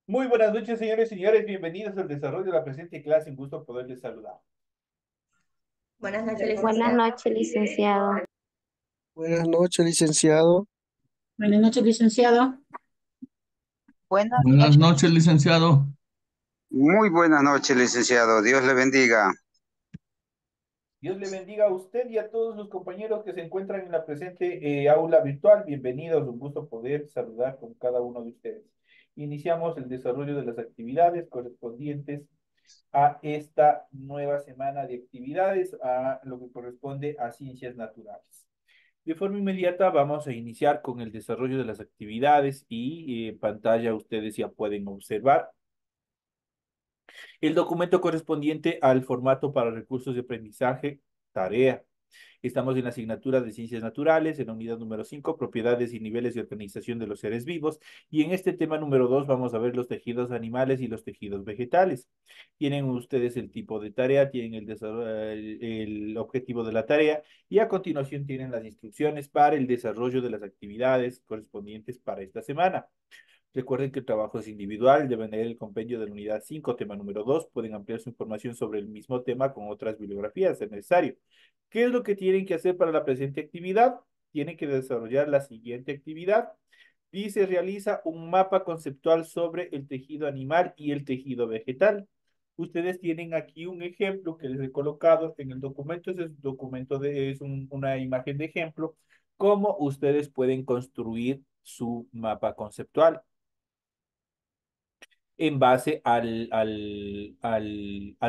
Muy buenas noches, señores y señores. Bienvenidos al desarrollo de la presente clase. Un gusto poderles saludar. Buenas noches, Buenas licenciada. noches, licenciado. Buenas noches, licenciado. Buenas noches, licenciado. Buenas Buenas noches. noches, licenciado. Muy buenas noches, licenciado. Dios le bendiga. Dios le bendiga a usted y a todos los compañeros que se encuentran en la presente aula virtual. Bienvenidos. Un gusto poder saludar con cada uno de ustedes. Iniciamos el desarrollo de las actividades correspondientes a esta nueva semana de actividades, a lo que corresponde a ciencias naturales. De forma inmediata vamos a iniciar con el desarrollo de las actividades y pantalla ustedes ya pueden observar el documento correspondiente al formato para recursos de aprendizaje, tarea. Estamos en la asignatura de Ciencias Naturales, en la unidad número 5, propiedades y niveles de organización de los seres vivos. Y en este tema número 2 vamos a ver los tejidos animales y los tejidos vegetales. Tienen ustedes el tipo de tarea, tienen el objetivo de la tarea y a continuación tienen las instrucciones para el desarrollo de las actividades correspondientes para esta semana. Recuerden que el trabajo es individual, deben leer el compendio de la unidad 5, tema número 2. Pueden ampliar su información sobre el mismo tema con otras bibliografías, si es necesario. ¿Qué es lo que tienen que hacer para la presente actividad? Tienen que desarrollar la siguiente actividad. Dice, realiza un mapa conceptual sobre el tejido animal y el tejido vegetal. Ustedes tienen aquí un ejemplo que les he colocado en el documento. Ese es, una imagen de ejemplo, cómo ustedes pueden construir su mapa conceptual en base a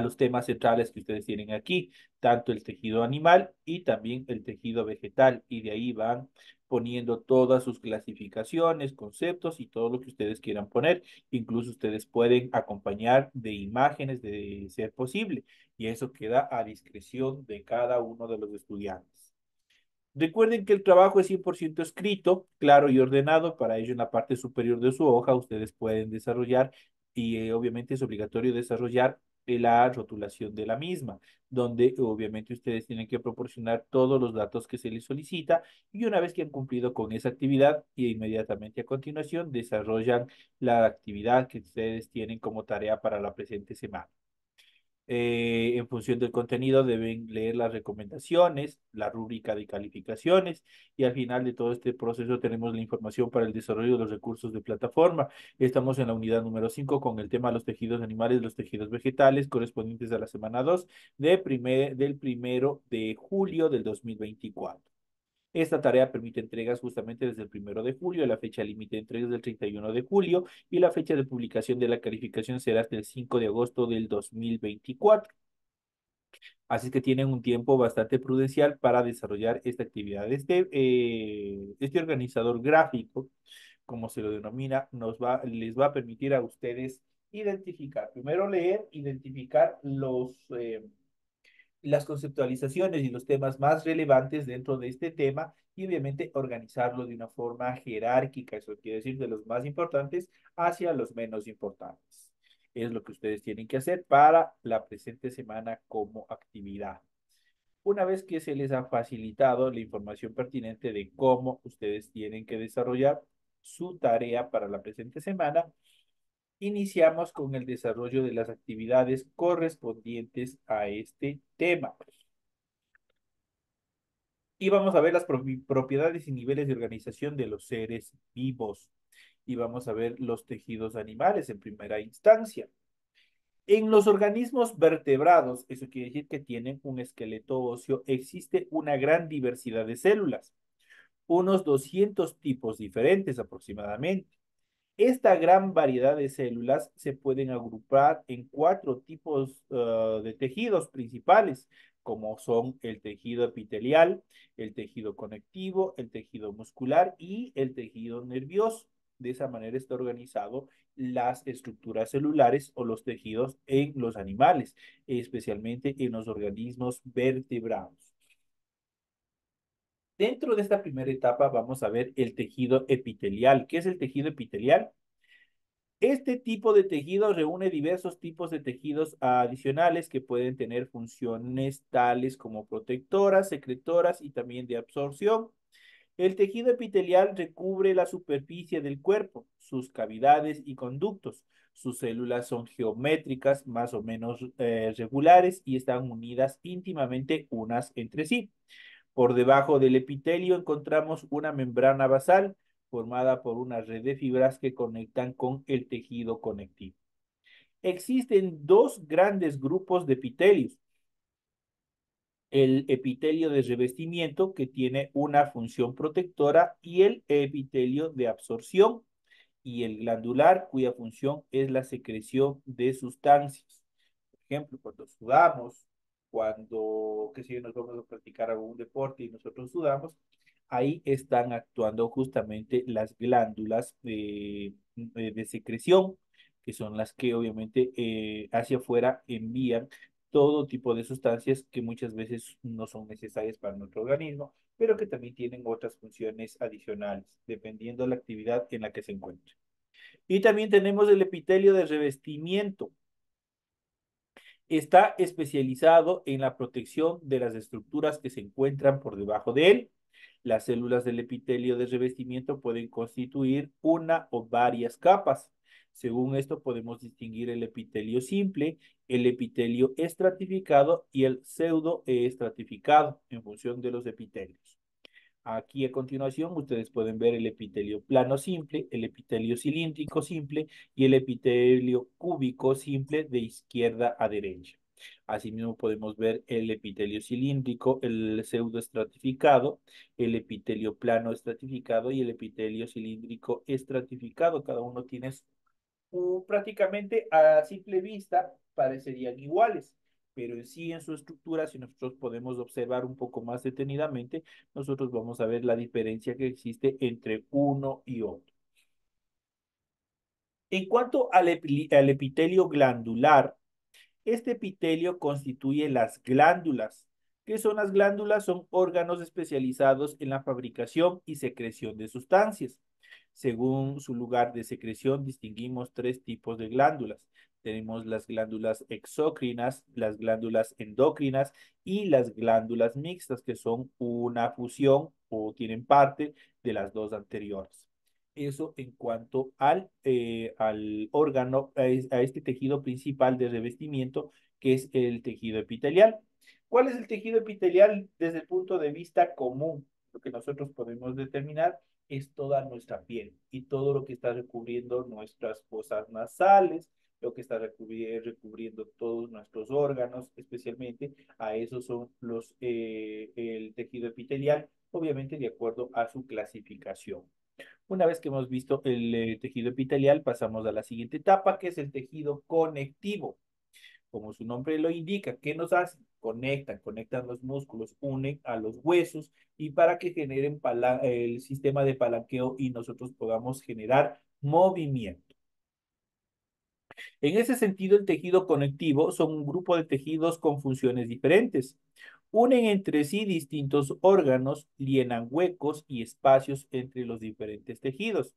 los temas centrales que ustedes tienen aquí, tanto el tejido animal y también el tejido vegetal, y de ahí van poniendo todas sus clasificaciones, conceptos y todo lo que ustedes quieran poner. Incluso ustedes pueden acompañar de imágenes de ser posible, y eso queda a discreción de cada uno de los estudiantes. Recuerden que el trabajo es 100% escrito, claro y ordenado. Para ello, en la parte superior de su hoja, ustedes pueden desarrollar, y obviamente es obligatorio desarrollar la rotulación de la misma, donde obviamente ustedes tienen que proporcionar todos los datos que se les solicita, y una vez que han cumplido con esa actividad, y inmediatamente a continuación desarrollan la actividad que ustedes tienen como tarea para la presente semana. En función del contenido deben leer las recomendaciones, la rúbrica de calificaciones, y al final de todo este proceso tenemos la información para el desarrollo de los recursos de plataforma. Estamos en la unidad número 5 con el tema de los tejidos animales, los tejidos vegetales correspondientes a la semana 2 del 1 de julio del 2024. Esta tarea permite entregas justamente desde el 1 de julio, la fecha límite de entregas del 31 de julio y la fecha de publicación de la calificación será hasta el 5 de agosto del 2024. Así que tienen un tiempo bastante prudencial para desarrollar esta actividad. Este organizador gráfico, como se lo denomina, les va a permitir a ustedes identificar, primero leer, identificar las conceptualizaciones y los temas más relevantes dentro de este tema, y obviamente organizarlo de una forma jerárquica, eso quiere decir de los más importantes hacia los menos importantes. Es lo que ustedes tienen que hacer para la presente semana como actividad. Una vez que se les ha facilitado la información pertinente de cómo ustedes tienen que desarrollar su tarea para la presente semana, iniciamos con el desarrollo de las actividades correspondientes a este tema. Y vamos a ver las propiedades y niveles de organización de los seres vivos. Y vamos a ver los tejidos animales en primera instancia. En los organismos vertebrados, eso quiere decir que tienen un esqueleto óseo, existe una gran diversidad de células, unos 200 tipos diferentes aproximadamente. Esta gran variedad de células se pueden agrupar en cuatro tipos de tejidos principales, como son el tejido epitelial, el tejido conectivo, el tejido muscular y el tejido nervioso. De esa manera está organizado las estructuras celulares o los tejidos en los animales, especialmente en los organismos vertebrados. Dentro de esta primera etapa vamos a ver el tejido epitelial. ¿Qué es el tejido epitelial? Este tipo de tejido reúne diversos tipos de tejidos adicionales que pueden tener funciones tales como protectoras, secretoras y también de absorción. El tejido epitelial recubre la superficie del cuerpo, sus cavidades y conductos. Sus células son geométricas, más o menos regulares y están unidas íntimamente unas entre sí. Por debajo del epitelio encontramos una membrana basal formada por una red de fibras que conectan con el tejido conectivo. Existen dos grandes grupos de epitelios. El epitelio de revestimiento, que tiene una función protectora, y el epitelio de absorción, y el glandular, cuya función es la secreción de sustancias. Por ejemplo, cuando sudamos, cuando, qué sé yo, nos vamos a practicar algún deporte y nosotros sudamos, ahí están actuando justamente las glándulas de secreción, que son las que obviamente hacia afuera envían todo tipo de sustancias que muchas veces no son necesarias para nuestro organismo, pero que también tienen otras funciones adicionales, dependiendo de la actividad en la que se encuentre. Y también tenemos el epitelio de revestimiento. Está especializado en la protección de las estructuras que se encuentran por debajo de él. Las células del epitelio de revestimiento pueden constituir una o varias capas. Según esto podemos distinguir el epitelio simple, el epitelio estratificado y el pseudoestratificado en función de los epitelios. Aquí a continuación ustedes pueden ver el epitelio plano simple, el epitelio cilíndrico simple y el epitelio cúbico simple de izquierda a derecha. Asimismo podemos ver el epitelio cilíndrico, el pseudoestratificado, el epitelio plano estratificado y el epitelio cilíndrico estratificado. Cada uno tiene prácticamente a simple vista parecerían iguales, pero en sí en su estructura, si nosotros podemos observar un poco más detenidamente, nosotros vamos a ver la diferencia que existe entre uno y otro. En cuanto al epitelio glandular, este epitelio constituye las glándulas. ¿Qué son las glándulas? Son órganos especializados en la fabricación y secreción de sustancias. Según su lugar de secreción, distinguimos tres tipos de glándulas. Tenemos las glándulas exócrinas, las glándulas endocrinas y las glándulas mixtas, que son una fusión o tienen parte de las dos anteriores. Eso en cuanto al órgano, a este tejido principal de revestimiento, que es el tejido epitelial. ¿Cuál es el tejido epitelial desde el punto de vista común? Lo que nosotros podemos determinar es toda nuestra piel y todo lo que está recubriendo nuestras fosas nasales, lo que está recubriendo todos nuestros órganos, especialmente a esos son el tejido epitelial, obviamente de acuerdo a su clasificación. Una vez que hemos visto el tejido epitelial, pasamos a la siguiente etapa, que es el tejido conectivo. Como su nombre lo indica, ¿qué nos hace? Conectan los músculos, unen a los huesos y para que generen el sistema de palanqueo y nosotros podamos generar movimiento. En ese sentido, el tejido conectivo son un grupo de tejidos con funciones diferentes. Unen entre sí distintos órganos, llenan huecos y espacios entre los diferentes tejidos.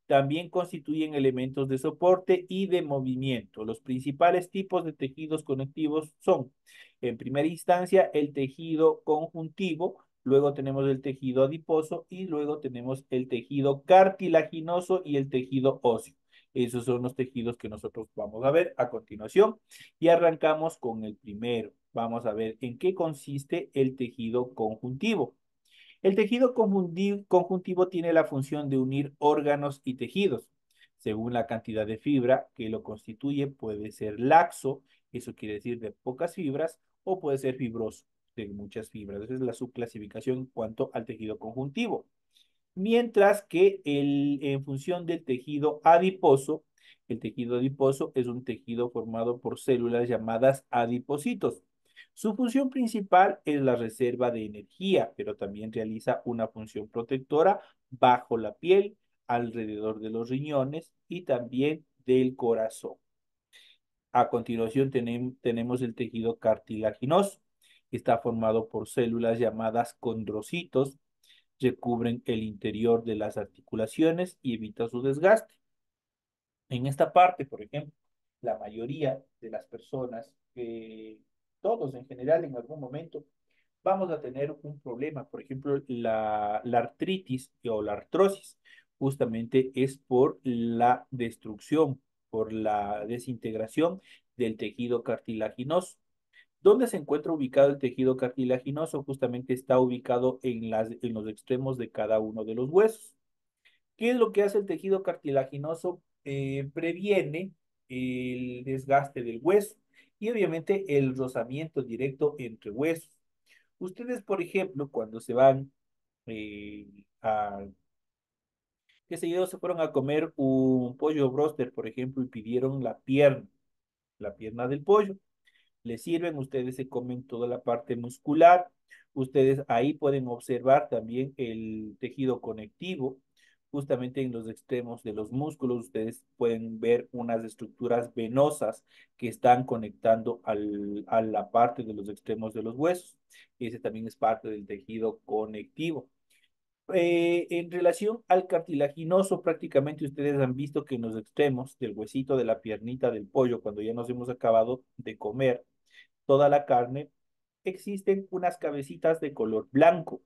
También constituyen elementos de soporte y de movimiento. Los principales tipos de tejidos conectivos son, en primera instancia, el tejido conjuntivo, luego tenemos el tejido adiposo y luego tenemos el tejido cartilaginoso y el tejido óseo. Esos son los tejidos que nosotros vamos a ver a continuación y arrancamos con el primero. Vamos a ver en qué consiste el tejido conjuntivo. El tejido conjuntivo tiene la función de unir órganos y tejidos. Según la cantidad de fibra que lo constituye, puede ser laxo, eso quiere decir de pocas fibras, o puede ser fibroso, de muchas fibras. Esa es la subclasificación en cuanto al tejido conjuntivo. Mientras que en función del tejido adiposo, el tejido adiposo es un tejido formado por células llamadas adipocitos. Su función principal es la reserva de energía, pero también realiza una función protectora bajo la piel, alrededor de los riñones y también del corazón. A continuación tenemos el tejido cartilaginoso. Está formado por células llamadas condrocitos, recubren el interior de las articulaciones y evita su desgaste. En esta parte, por ejemplo, la mayoría de las personas, todos en general en algún momento, vamos a tener un problema. Por ejemplo, la artritis o la artrosis justamente es por la destrucción, por la desintegración del tejido cartilaginoso. ¿Dónde se encuentra ubicado el tejido cartilaginoso? Justamente está ubicado en los extremos de cada uno de los huesos. ¿Qué es lo que hace el tejido cartilaginoso? Previene el desgaste del hueso y obviamente el rozamiento directo entre huesos. Ustedes, por ejemplo, cuando se van eh, a, qué sé yo, se fueron a comer un pollo broster, por ejemplo, y pidieron la pierna del pollo. Les sirven, ustedes se comen toda la parte muscular, ustedes ahí pueden observar también el tejido conectivo, justamente en los extremos de los músculos, ustedes pueden ver unas estructuras venosas que están conectando a la parte de los extremos de los huesos. Ese también es parte del tejido conectivo. En relación al cartilaginoso, prácticamente ustedes han visto que en los extremos del huesito de la piernita del pollo, cuando ya nos hemos acabado de comer, toda la carne, existen unas cabecitas de color blanco,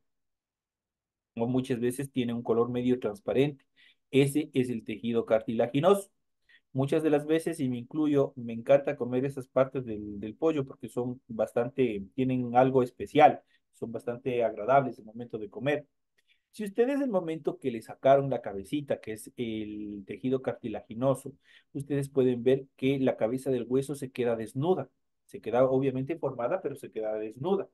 o muchas veces tiene un color medio transparente. Ese es el tejido cartilaginoso. Muchas de las veces, y me incluyo, me encanta comer esas partes del pollo porque son bastante, tienen algo especial, son bastante agradables el momento de comer. Si ustedes el momento que le sacaron la cabecita, que es el tejido cartilaginoso, ustedes pueden ver que la cabeza del hueso se queda desnuda. Se queda obviamente formada, pero se queda desnuda.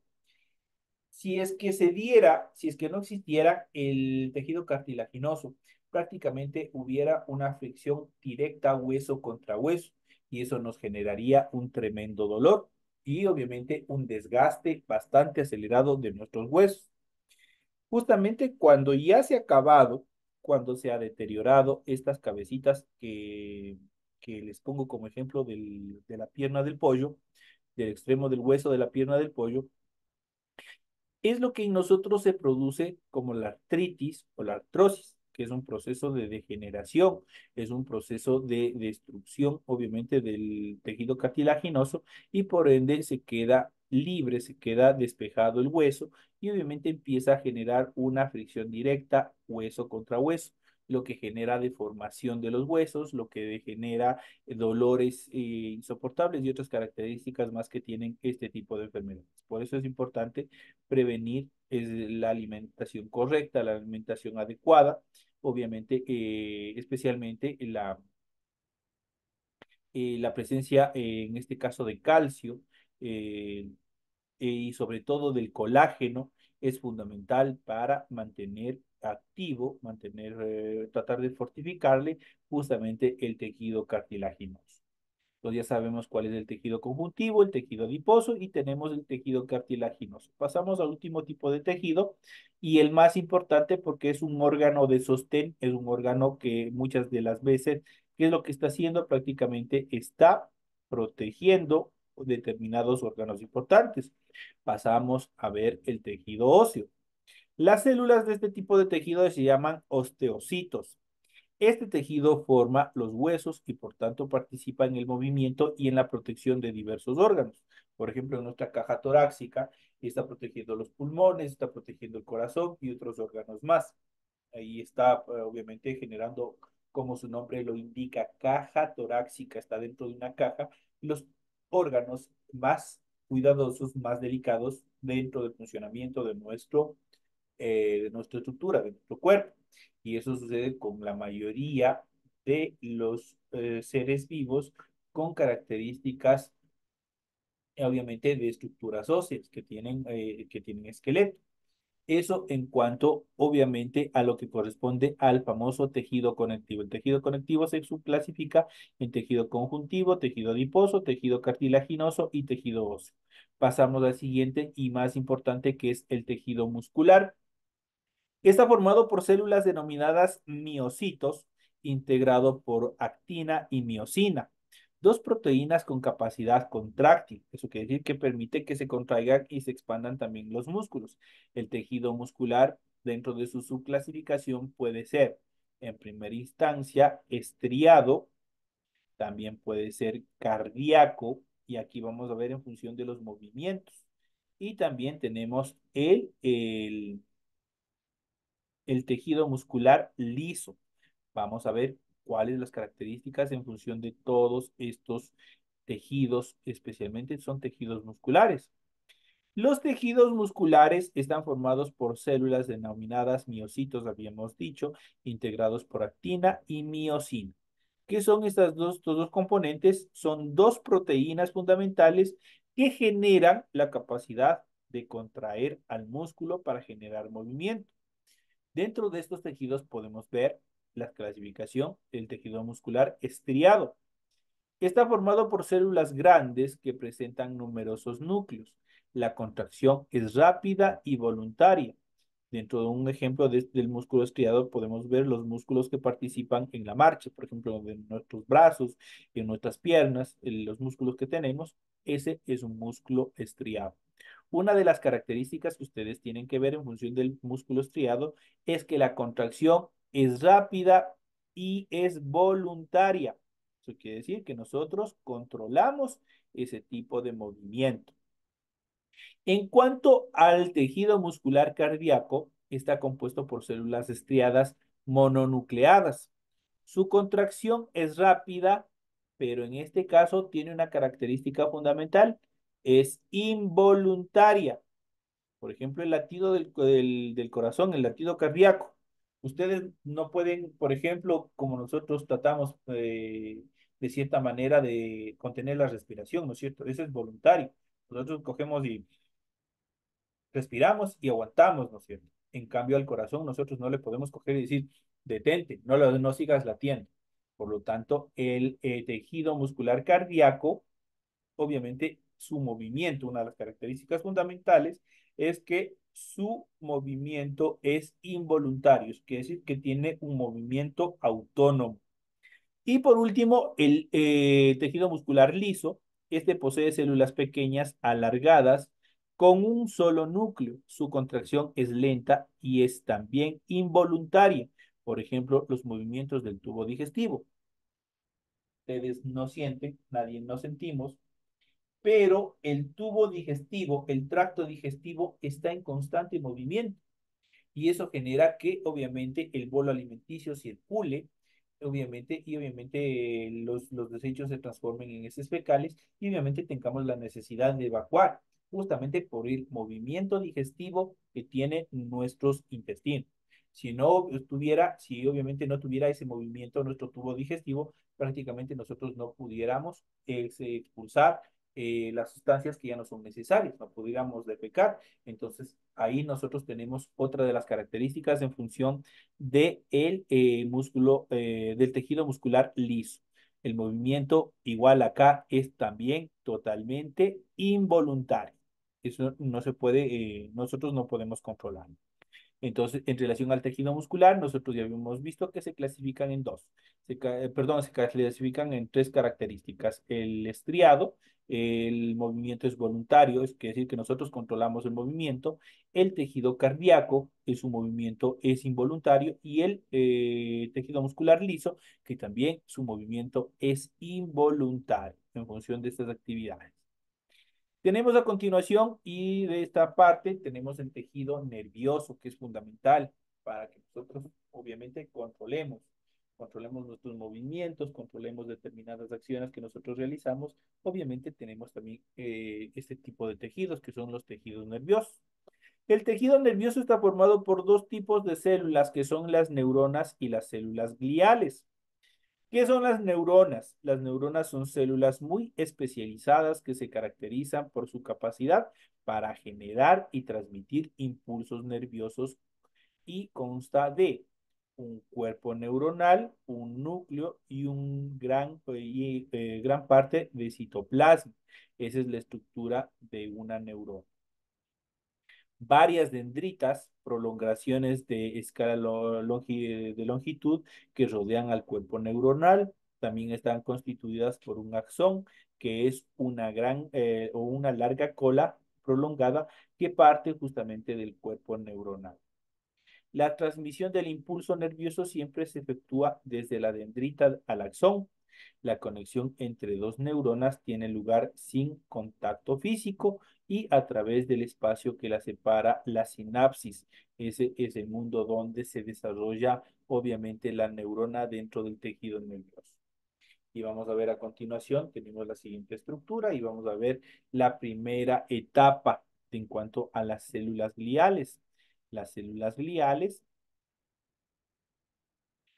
Si es que se diera, si es que no existiera el tejido cartilaginoso, prácticamente hubiera una fricción directa hueso contra hueso y eso nos generaría un tremendo dolor y obviamente un desgaste bastante acelerado de nuestros huesos. Justamente cuando ya se ha acabado, cuando se ha deteriorado estas cabecitas que les pongo como ejemplo de la pierna del pollo, del extremo del hueso de la pierna del pollo, es lo que en nosotros se produce como la artritis o la artrosis, que es un proceso de degeneración, es un proceso de destrucción, obviamente, del tejido cartilaginoso y por ende se queda libre, se queda despejado el hueso y obviamente empieza a generar una fricción directa hueso contra hueso, lo que genera deformación de los huesos, lo que genera dolores insoportables y otras características más que tienen este tipo de enfermedades. Por eso es importante prevenir es la alimentación correcta, la alimentación adecuada, obviamente, especialmente la presencia, en este caso, de calcio y sobre todo del colágeno es fundamental para mantener activo, tratar de fortificarle justamente el tejido cartilaginoso. Entonces ya sabemos cuál es el tejido conjuntivo, el tejido adiposo y tenemos el tejido cartilaginoso. Pasamos al último tipo de tejido y el más importante porque es un órgano de sostén, es un órgano que muchas de las veces, ¿qué es lo que está haciendo? Prácticamente está protegiendo determinados órganos importantes. Pasamos a ver el tejido óseo. Las células de este tipo de tejido se llaman osteocitos. Este tejido forma los huesos y por tanto participa en el movimiento y en la protección de diversos órganos. Por ejemplo, en nuestra caja torácica está protegiendo los pulmones, está protegiendo el corazón y otros órganos más. Ahí está, obviamente, generando, como su nombre lo indica, caja torácica, está dentro de una caja, los órganos más cuidadosos, más delicados dentro del funcionamiento de nuestra estructura, de nuestro cuerpo. Y eso sucede con la mayoría de los seres vivos con características, obviamente, de estructuras óseas que tienen esqueleto. Eso en cuanto, obviamente, a lo que corresponde al famoso tejido conectivo. El tejido conectivo se subclasifica en tejido conjuntivo, tejido adiposo, tejido cartilaginoso y tejido óseo. Pasamos al siguiente y más importante, que es el tejido muscular. Está formado por células denominadas miocitos, integrado por actina y miocina, dos proteínas con capacidad contráctil. Eso quiere decir que permite que se contraigan y se expandan también los músculos. El tejido muscular, dentro de su subclasificación, puede ser, en primera instancia, estriado, también puede ser cardíaco, y aquí vamos a ver en función de los movimientos. y también tenemos el tejido muscular liso. Vamos a ver cuáles las características en función de todos estos tejidos, especialmente son tejidos musculares. Los tejidos musculares están formados por células denominadas miocitos, habíamos dicho, integrados por actina y miocina. ¿Qué son estos dos componentes? Son dos proteínas fundamentales que generan la capacidad de contraer al músculo para generar movimiento. Dentro de estos tejidos podemos ver la clasificación del tejido muscular estriado. Está formado por células grandes que presentan numerosos núcleos. La contracción es rápida y voluntaria. Dentro de un ejemplo del músculo estriado podemos ver los músculos que participan en la marcha, por ejemplo, en nuestros brazos, en nuestras piernas, en los músculos que tenemos. Ese es un músculo estriado. Una de las características que ustedes tienen que ver en función del músculo estriado es que la contracción es rápida y es voluntaria. Eso quiere decir que nosotros controlamos ese tipo de movimiento. En cuanto al tejido muscular cardíaco, está compuesto por células estriadas mononucleadas. Su contracción es rápida, pero en este caso tiene una característica fundamental, es involuntaria. Por ejemplo, el latido del corazón, el latido cardíaco. Ustedes no pueden, por ejemplo, como nosotros tratamos de cierta manera de contener la respiración, ¿no es cierto? Eso es voluntario. Nosotros cogemos y respiramos y aguantamos, ¿no es cierto? En cambio, al corazón nosotros no le podemos coger y decir, detente, no sigas latiendo. Por lo tanto, el tejido muscular cardíaco, obviamente, su movimiento, una de las características fundamentales es que su movimiento es involuntario, es decir, que tiene un movimiento autónomo. Y por último, el tejido muscular liso, este posee células pequeñas alargadas con un solo núcleo. Su contracción es lenta y es también involuntaria. Por ejemplo, los movimientos del tubo digestivo. Ustedes no sienten, nadie nos sentimos, pero el tubo digestivo, el tracto digestivo está en constante movimiento y eso genera que obviamente el bolo alimenticio circule, obviamente, y obviamente los desechos se transformen en heces fecales y obviamente tengamos la necesidad de evacuar, justamente por el movimiento digestivo que tienen nuestros intestinos. Si no estuviera, si obviamente no tuviera ese movimiento nuestro tubo digestivo, prácticamente nosotros no pudiéramos expulsar las sustancias que ya no son necesarias, no pudiéramos defecar. Entonces, ahí nosotros tenemos otra de las características en función del músculo, del tejido muscular liso. El movimiento igual acá es también totalmente involuntario. Eso no se puede, nosotros no podemos controlar. Entonces, en relación al tejido muscular, nosotros ya habíamos visto que se clasifican en dos. Perdón, se clasifican en tres características. El estriado, el movimiento es voluntario, es decir, que nosotros controlamos el movimiento. El tejido cardíaco, su movimiento es involuntario. Y el tejido muscular liso, que también su movimiento es involuntario en función de estas actividades. Tenemos a continuación y de esta parte tenemos el tejido nervioso, que es fundamental para que nosotros obviamente controlemos nuestros movimientos, controlemos determinadas acciones que nosotros realizamos. Obviamente tenemos también este tipo de tejidos que son los tejidos nerviosos. El tejido nervioso está formado por dos tipos de células que son las neuronas y las células gliales. ¿Qué son las neuronas? Las neuronas son células muy especializadas que se caracterizan por su capacidad para generar y transmitir impulsos nerviosos y consta de un cuerpo neuronal, un núcleo y gran parte de citoplasma. Esa es la estructura de una neurona. Varias dendritas, prolongaciones de escala de longitud que rodean al cuerpo neuronal. También están constituidas por un axón, que es una gran o una larga cola prolongada que parte justamente del cuerpo neuronal. La transmisión del impulso nervioso siempre se efectúa desde la dendrita al axón. La conexión entre dos neuronas tiene lugar sin contacto físico y a través del espacio que la separa, la sinapsis. Ese es el mundo donde se desarrolla obviamente la neurona dentro del tejido nervioso. Y vamos a ver a continuación, tenemos la siguiente estructura y vamos a ver la primera etapa en cuanto a las células gliales. Las células gliales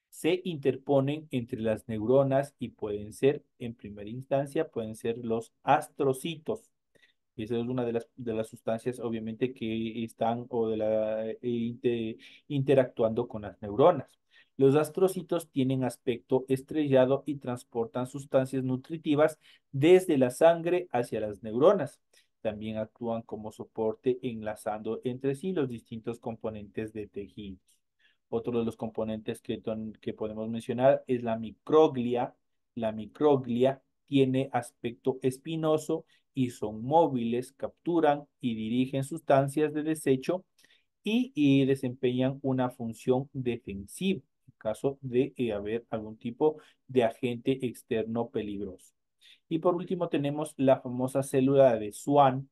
se interponen entre las neuronas y pueden ser, en primera instancia, pueden ser los astrocitos. Esa es una de las sustancias, obviamente, que están o de la, interactuando con las neuronas. Los astrocitos tienen aspecto estrellado y transportan sustancias nutritivas desde la sangre hacia las neuronas. También actúan como soporte enlazando entre sí los distintos componentes de tejidos. Otro de los componentes que podemos mencionar es la microglia. La microglia tiene aspecto espinoso y son móviles, capturan y dirigen sustancias de desecho y desempeñan una función defensiva en caso de haber algún tipo de agente externo peligroso. Y por último tenemos la famosa célula de Schwann.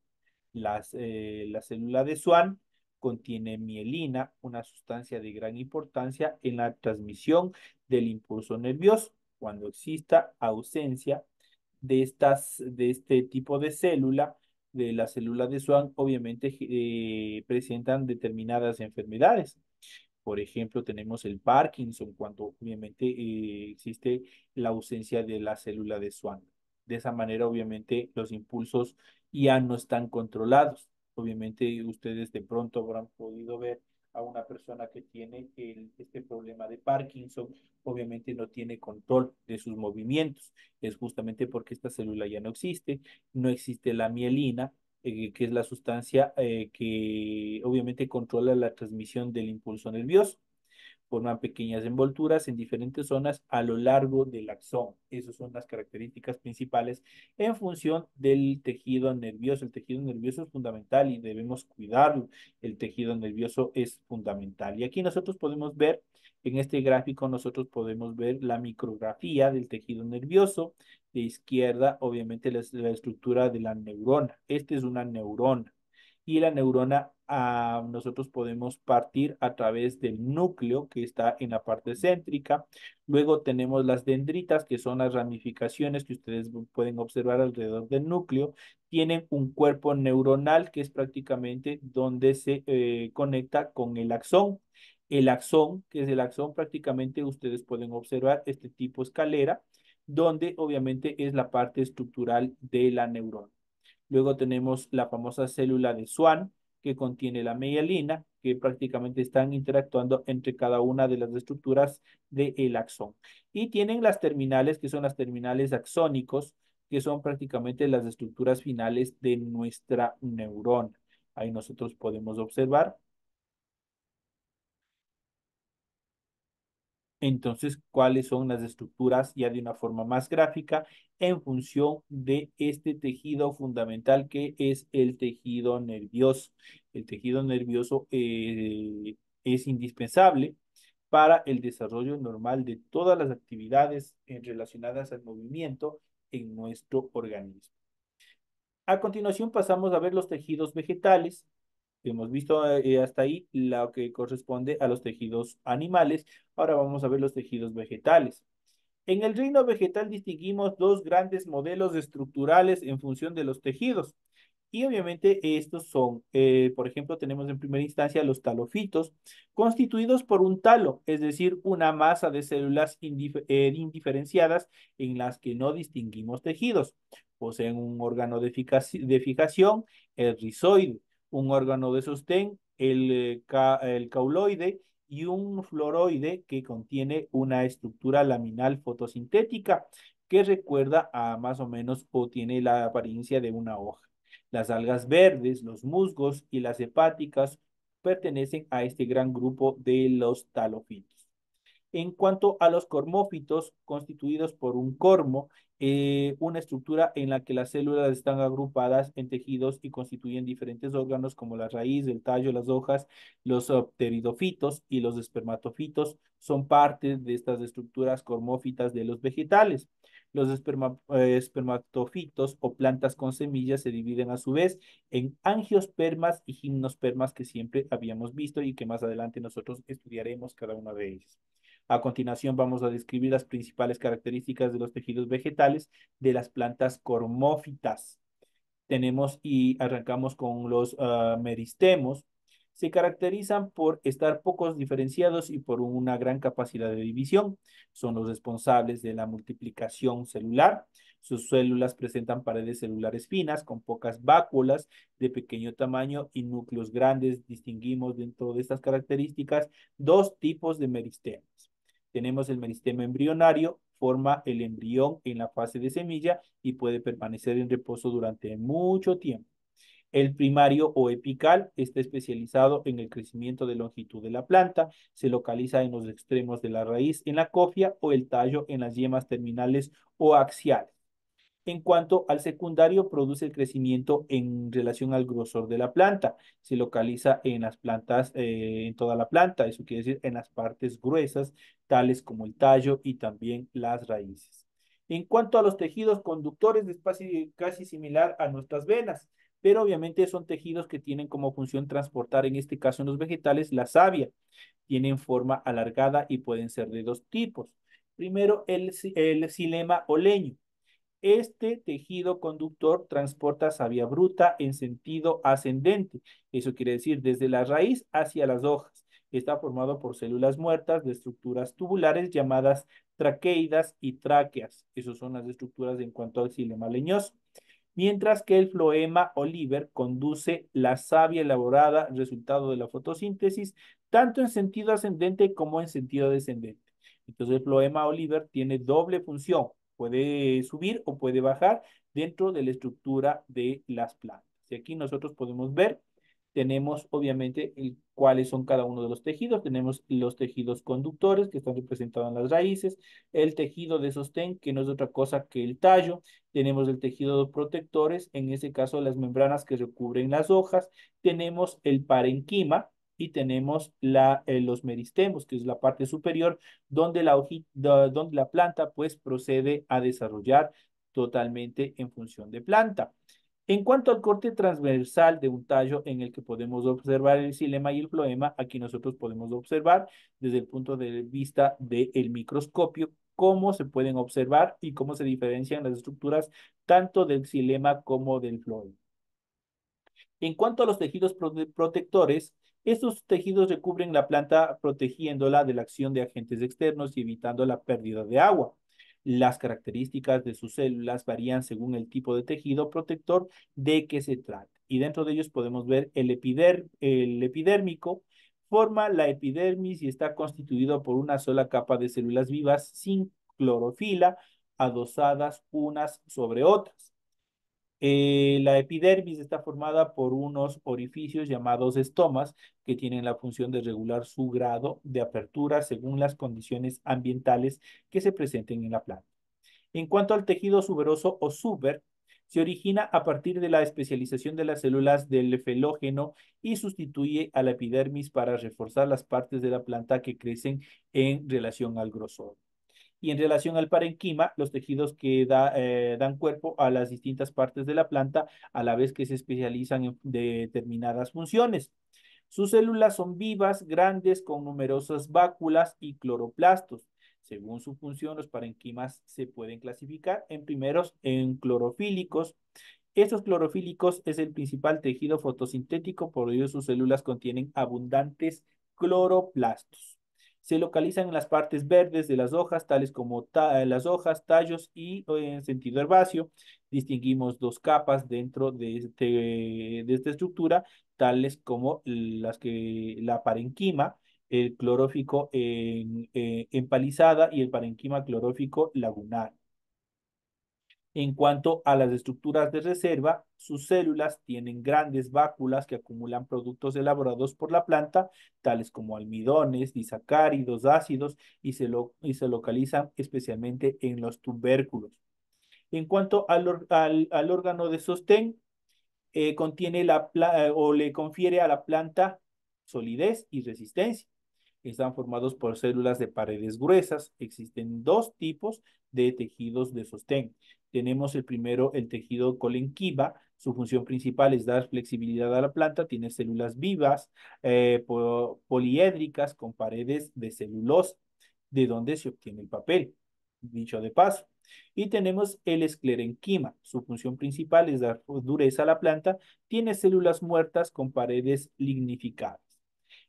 La célula de Schwann contiene mielina, una sustancia de gran importancia en la transmisión del impulso nervioso. Cuando exista ausencia de este tipo de célula, de la célula de Schwann, obviamente presentan determinadas enfermedades. Por ejemplo, tenemos el Parkinson, cuando obviamente existe la ausencia de la célula de Schwann. De esa manera, obviamente, los impulsos ya no están controlados. Obviamente, ustedes de pronto habrán podido ver a una persona que tiene este problema de Parkinson, obviamente no tiene control de sus movimientos. Es justamente porque esta célula ya no existe, no existe la mielina, que es la sustancia que obviamente controla la transmisión del impulso nervioso. Forman pequeñas envolturas en diferentes zonas a lo largo del axón. Esas son las características principales en función del tejido nervioso. El tejido nervioso es fundamental y debemos cuidarlo. El tejido nervioso es fundamental. Y aquí nosotros podemos ver, en este gráfico, nosotros podemos ver la micrografía del tejido nervioso. De izquierda, obviamente, la estructura de la neurona. Esta es una neurona y la neurona nosotros podemos partir a través del núcleo que está en la parte céntrica. Luego tenemos las dendritas, que son las ramificaciones que ustedes pueden observar alrededor del núcleo. Tienen un cuerpo neuronal que es prácticamente donde se conecta con el axón. El axón, que es el axón, prácticamente ustedes pueden observar este tipo escalera, donde obviamente es la parte estructural de la neurona. Luego tenemos la famosa célula de Schwann, que contiene la mielina, que prácticamente están interactuando entre cada una de las estructuras del axón. Y tienen las terminales, que son las terminales axónicos, que son prácticamente las estructuras finales de nuestra neurona. Ahí nosotros podemos observar. Entonces, ¿cuáles son las estructuras ya de una forma más gráfica en función de este tejido fundamental que es el tejido nervioso? El tejido nervioso es indispensable para el desarrollo normal de todas las actividades relacionadas al movimiento en nuestro organismo. A continuación pasamos a ver los tejidos vegetales. Hemos visto hasta ahí lo que corresponde a los tejidos animales. Ahora vamos a ver los tejidos vegetales. En el reino vegetal distinguimos dos grandes modelos estructurales en función de los tejidos. Y obviamente estos son, por ejemplo, tenemos en primera instancia los talofitos, constituidos por un talo, es decir, una masa de células indiferenciadas en las que no distinguimos tejidos. Poseen un órgano de fijación, el rizoide, un órgano de sostén, el cauloide, y un floroide que contiene una estructura laminal fotosintética que recuerda a más o menos o tiene la apariencia de una hoja. Las algas verdes, los musgos y las hepáticas pertenecen a este gran grupo de los talofitos. En cuanto a los cormófitos, constituidos por un cormo, una estructura en la que las células están agrupadas en tejidos y constituyen diferentes órganos como la raíz, el tallo, las hojas, los pteridofitos y los espermatofitos son parte de estas estructuras cormófitas de los vegetales. Los espermatofitos o plantas con semillas se dividen a su vez en angiospermas y gimnospermas que siempre habíamos visto y que más adelante nosotros estudiaremos cada una de ellas. A continuación vamos a describir las principales características de los tejidos vegetales de las plantas cormófitas. Tenemos y arrancamos con los meristemos. Se caracterizan por estar pocos diferenciados y por una gran capacidad de división. Son los responsables de la multiplicación celular. Sus células presentan paredes celulares finas con pocas vácuolas de pequeño tamaño y núcleos grandes. Distinguimos dentro de estas características dos tipos de meristemos. Tenemos el meristema embrionario, forma el embrión en la fase de semilla y puede permanecer en reposo durante mucho tiempo. El primario o epical está especializado en el crecimiento de longitud de la planta, se localiza en los extremos de la raíz, en la cofia o el tallo, en las yemas terminales o axiales. En cuanto al secundario, produce el crecimiento en relación al grosor de la planta. Se localiza en las plantas, en toda la planta, eso quiere decir en las partes gruesas, tales como el tallo y también las raíces. En cuanto a los tejidos conductores, es casi similar a nuestras venas, pero obviamente son tejidos que tienen como función transportar, en este caso en los vegetales, la savia. Tienen forma alargada y pueden ser de dos tipos. Primero, el xilema o leño. Este tejido conductor transporta savia bruta en sentido ascendente. Eso quiere decir desde la raíz hacia las hojas. Está formado por células muertas de estructuras tubulares llamadas traqueidas y tráqueas. Esas son las estructuras en cuanto al xilema leñoso. Mientras que el floema oliver conduce la savia elaborada, resultado de la fotosíntesis, tanto en sentido ascendente como en sentido descendente. Entonces el floema oliver tiene doble función, puede subir o puede bajar dentro de la estructura de las plantas. Y aquí nosotros podemos ver, tenemos obviamente cuáles son cada uno de los tejidos. Tenemos los tejidos conductores que están representados en las raíces, el tejido de sostén que no es otra cosa que el tallo. Tenemos el tejido de protectores, en este caso las membranas que recubren las hojas. Tenemos el parenquima y tenemos los meristemos, que es la parte superior donde donde la planta pues procede a desarrollar totalmente en función de planta. En cuanto al corte transversal de un tallo en el que podemos observar el xilema y el floema, aquí nosotros podemos observar desde el punto de vista del microscopio cómo se pueden observar y cómo se diferencian las estructuras tanto del xilema como del floema. En cuanto a los tejidos protectores, estos tejidos recubren la planta protegiéndola de la acción de agentes externos y evitando la pérdida de agua. Las características de sus células varían según el tipo de tejido protector de que se trata. Y dentro de ellos podemos ver el epidérmico, forma la epidermis y está constituido por una sola capa de células vivas sin clorofila, adosadas unas sobre otras. La epidermis está formada por unos orificios llamados estomas que tienen la función de regular su grado de apertura según las condiciones ambientales que se presenten en la planta. En cuanto al tejido suberoso o suber, se origina a partir de la especialización de las células del felógeno y sustituye a la epidermis para reforzar las partes de la planta que crecen en relación al grosor. Y en relación al parenquima, los tejidos que dan cuerpo a las distintas partes de la planta, a la vez que se especializan en determinadas funciones. Sus células son vivas, grandes, con numerosas váculas y cloroplastos. Según su función, los parenquimas se pueden clasificar en primeros en clorofílicos. Estos clorofílicos es el principal tejido fotosintético, por ello sus células contienen abundantes cloroplastos. Se localizan en las partes verdes de las hojas, tales como las hojas, tallos y en sentido herbáceo. Distinguimos dos capas dentro de esta estructura, tales como la parenquima, el clorófico empalizada y el parenquima clorófico lagunar. En cuanto a las estructuras de reserva, sus células tienen grandes váculas que acumulan productos elaborados por la planta, tales como almidones, disacáridos, ácidos, y se localizan especialmente en los tubérculos. En cuanto al órgano de sostén, contiene o le confiere a la planta solidez y resistencia. Están formados por células de paredes gruesas. Existen dos tipos de tejidos de sostén. Tenemos el primero, el tejido colenquiva. Su función principal es dar flexibilidad a la planta. Tiene células vivas, poliédricas con paredes de celulosa, de donde se obtiene el papel, dicho de paso. Y tenemos el esclerenquima. Su función principal es dar dureza a la planta. Tiene células muertas con paredes lignificadas.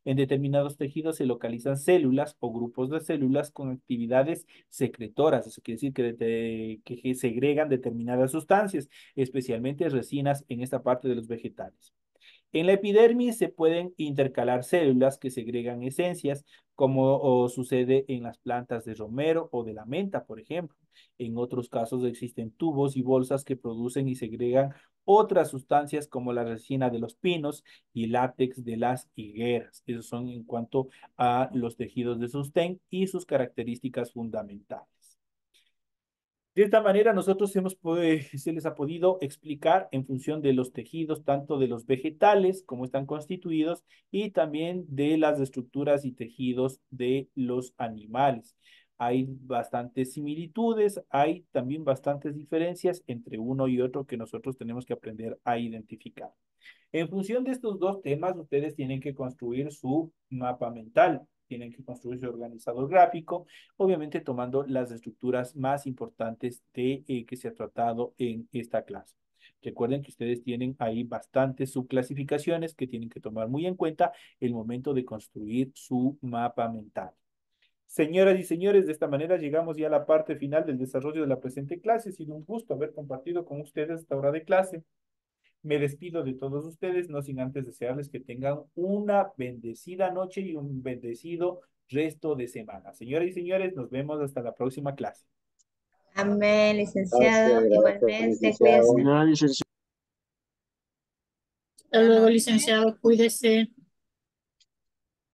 En determinados tejidos se localizan células o grupos de células con actividades secretoras. Eso quiere decir que segregan determinadas sustancias, especialmente resinas en esta parte de los vegetales. En la epidermis se pueden intercalar células que segregan esencias, como sucede en las plantas de romero o de la menta, por ejemplo. En otros casos existen tubos y bolsas que producen y segregan otras sustancias como la resina de los pinos y látex de las higueras. Esos son en cuanto a los tejidos de sostén y sus características fundamentales. De esta manera, se les ha podido explicar en función de los tejidos, tanto de los vegetales, cómo están constituidos, y también de las estructuras y tejidos de los animales. Hay bastantes similitudes, hay también bastantes diferencias entre uno y otro que nosotros tenemos que aprender a identificar. En función de estos dos temas, ustedes tienen que construir su mapa mental, tienen que construir su organizador gráfico, obviamente tomando las estructuras más importantes que se ha tratado en esta clase. Recuerden que ustedes tienen ahí bastantes subclasificaciones que tienen que tomar muy en cuenta el momento de construir su mapa mental. Señoras y señores, de esta manera llegamos ya a la parte final del desarrollo de la presente clase. Ha sido un gusto haber compartido con ustedes esta hora de clase. Me despido de todos ustedes, no sin antes desearles que tengan una bendecida noche y un bendecido resto de semana. Señoras y señores, nos vemos hasta la próxima clase. Amén, Gracias, licenciado. gracias, Igualmente, licenciado. cuídense. Hasta luego, licenciado. Cuídese.